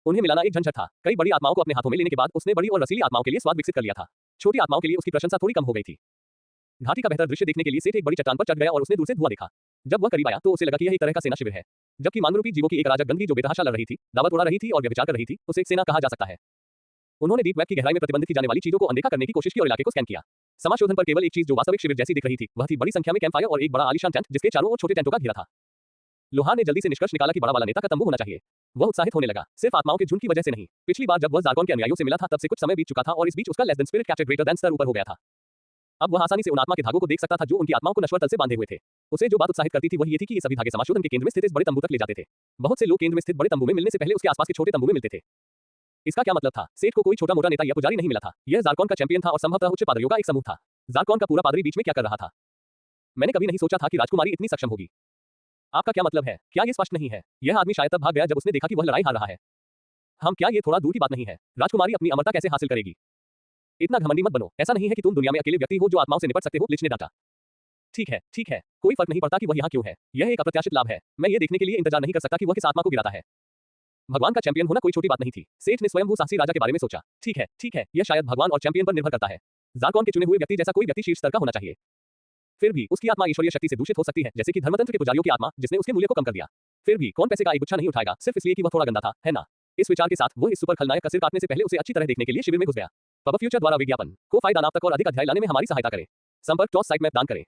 उन्हें मिलाना एक झंझट था। कई बड़ी आत्माओं को अपने हाथों में लेने के बाद उसने बड़ी और रसीली आत्माओं के लिए स्वाद विकसित कर लिया था। छोटी आत्माओं के लिए उसकी प्रशंसा थोड़ी कम हो गई थी। घाटी का बेहतर दृश्य देखने के लिए सेठ एक बड़ी चट्टान पर चढ़ गया और उसने दूर से धुआं देखा। जब वह करीब आया तो उसे लगा कि यह एक तरह का सेना शिविर है। जबकि मानवरूपी जीवों की एक अराजक गंदगी जो बेतहाशा लड़ रही थी, दावत उड़ा रही थी और व्यभिचार कर रही थी, उसे एक सेना कहा जा सकता है। उन्होंने डीप वेब की गहराई में प्रतिबंधित की जाने वाली चीजों को अनदेखा करने की कोशिश की और इलाके को स्कैन किया। समाशोधन पर केवल एक चीज जो वास्तविक शिविर जैसी दिख रही थी, वह थी बड़ी संख्या में कैंप फायर और एक बड़ा आलीशान टेंट जिसके चारों ओर छोटे टेंटों का घेरा था। लोहार ने जल्दी से निष्कर्ष निकाला कि बड़ा वाला नेता का तंबू होना चाहिए। वह उत्साहित होने लगा, सिर्फ आत्माओं के झुंड की वजह से नहीं। पिछली बार जब वह ज़ारकॉन के अनुयायियों से मिला था तब से कुछ समय बीत चुका था और इस बीच उसका less than spirit capture greater than स्तर ऊपर हो गया था। अब वह आसानी से उन आत्मा के धागों को देख सकता था जो उनकी आत्माओं को नश्वर तल से बांधे हुए थे। उसे जो बात उत्साहित करती थी वह ये थी कि ये सभी धागे समाशोधन के केंद्र में स्थित इस बड़े तंबू तक ले जाते थे। बहुत से लोग केंद्र में स्थित बड़े तंबू में मिलने से पहले उसके आसपास के छोटे तंबू में मिलते थे। इसका क्या मतलब था? सेठ को कोई छोटा मोटा नेता या पुजारी नहीं मिला था। यह ज़ारकॉन का चैंपियन था और संभवतः उच्च पादरियों का एक समूह था। ज़ारकॉन का पूरा पादरी बीच में क्या कर रहा था? मैंने कभी नहीं सोचा था कि राजकुमारी इतनी सक्षम होगी। आपका क्या मतलब है? क्या ये स्पष्ट नहीं है? यह आदमी शायद तब भाग गया जब उसने देखा कि वह लड़ाई हार रहा है। हम क्या ये थोड़ा दूर की बात नहीं है? राजकुमारी अपनी अमरता कैसे हासिल करेगी? इतना घमंडी मत बनो। ऐसा नहीं है कि तुम दुनिया में अकेले व्यक्ति हो जो आत्माओं से निपट सकते हो, लिच ने डांटा। ठीक है, कोई फर्क नहीं पड़ता कि वह यहाँ क्यों है। यह एक अप्रत्याशित लाभ है। मैं ये देखने के लिए इंतजार नहीं कर सकता कि वह किस आत्मा को गिराता है। भगवान का चैंपियन होना कोई छोटी बात नहीं थी। सेठ ने स्वयंभू साहसी राजा के बारे में सोचा। ठीक है, यह शायद भगवान और चैंपियन पर निर्भर करता है। ज़ारकॉन के चुने हुए व्यक्ति जैसा कोई व्यक्ति शीर्ष स्तर का होना चाहिए। फिर भी उसकी आत्मा ईश्वरीय शक्ति से दूषित हो सकती है, जैसे कि धर्मतंत्र के पुजारियों की आत्मा जिसने उसके मूल्य को कम कर दिया। फिर भी कौन पैसे का एक गुच्छा नहीं उठाएगा सिर्फ इसलिए कि वह थोड़ा गंदा था, है ना? इस विचार के साथ वो इस सुपर खलनायक का सिर काटने से पहले उसे अच्छी तरह देखने के लिए शिविर में घुस गया। पब फ्यूचर द्वारा विज्ञापन को फायदा नाप तक और अधिक अध्याय लाने में हमारी सहायता करें। संपर्क टॉस साइट मैप दान करें।